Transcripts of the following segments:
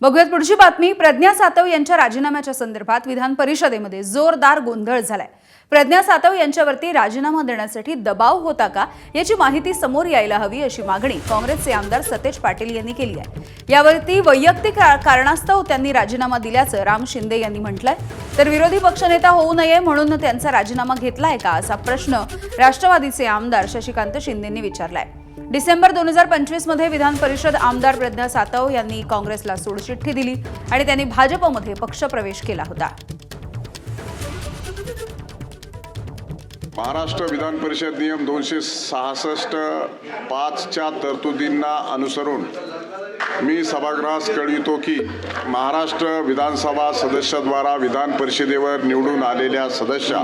बघूयात पुढची बातमी। प्रज्ञा सातव यांच्या राजीनाम्याच्या संदर्भात विधान परिषदेमध्ये जोरदार गोंधळ झालाय। प्रज्ञा सातव यांच्यावरती राजीनामा देण्यासाठी दबाव होता का याची माहिती समोर यायला हवी अशी मागणी काँग्रेसचे आमदार सतेज पाटील यांनी केली आहे। यावरती वैयक्तिक कारणास्तव त्यांनी राजीनामा दिल्याचं राम शिंदे यांनी म्हटलंय। तर विरोधी पक्षनेता होऊ नये म्हणून त्यांचा राजीनामा घेतलाय का असा प्रश्न राष्ट्रवादीचे आमदार शशिकांत शिंदेंनी विचारलाय। डिसेंबर 2025 मध्ये विधान परिषद आमदार प्रज्ञा सातव यांनी काँग्रेसला सोडचिठ्ठी दिली आणि त्यांनी भाजपमध्ये पक्षप्रवेश केला होता। महाराष्ट्र विधान परिषद नियम 266(5) च्या तरतुदींना अनुसरून मी सभागृहास कळवितो की महाराष्ट्र विधानसभा सदस्याद्वारा विधान परिषदेवर निवडून आलेल्या सदस्या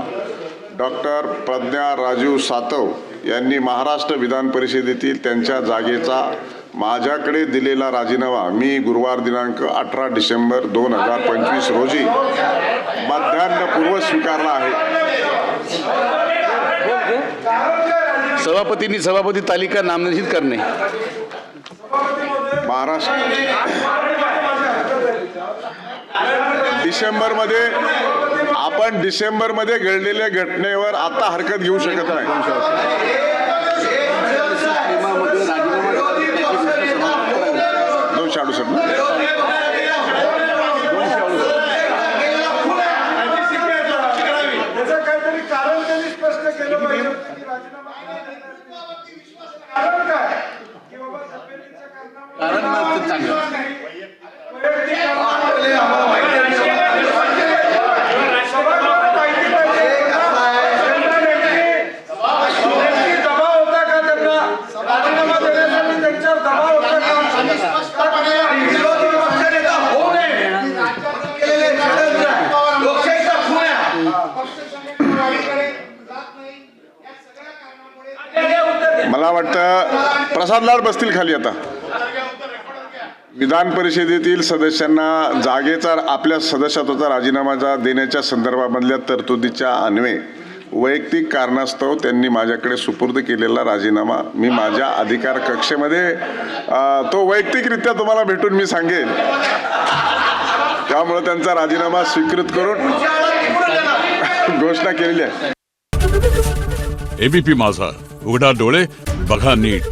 डॉक्टर प्रज्ञा राजीव सातव यांनी महाराष्ट्र विधान परिषदेतील त्यांच्या जागेचा माझ्याकडे दिलेला राजीनामा मी गुरुवार दिनांक 18 डिसेंबर 2025 रोजी मध्याह्नपूर्व स्वीकारला आहे। सभापतींनी सभापती तालिका नामनिर्देशित करणे। महाराष्ट्र डिसेंबरमध्ये घडलेल्या घटनेवर आता हरकत घेऊ शकत नाही। मला वाटतं प्रसाद लाड बसतील खाली। आता विधान परिषदेतील सदस्यांना जागेचा आपल्या सदस्यत्वाचा राजीनामा देण्याच्या संदर्भामधल्या तरतुदीच्या अन्वये वैयक्तिक कारणास्तव त्यांनी माझ्याकडे सुपूर्द केलेला राजीनामा मी माझ्या अधिकार कक्षेमध्ये तो वैयक्तिकरित्या तुम्हाला भेटून मी सांगेन। त्यामुळे त्यांचा राजीनामा स्वीकृत करून घोषणा केलेली आहे। एबीपी माझा, उघडा डोळे बघा नीट।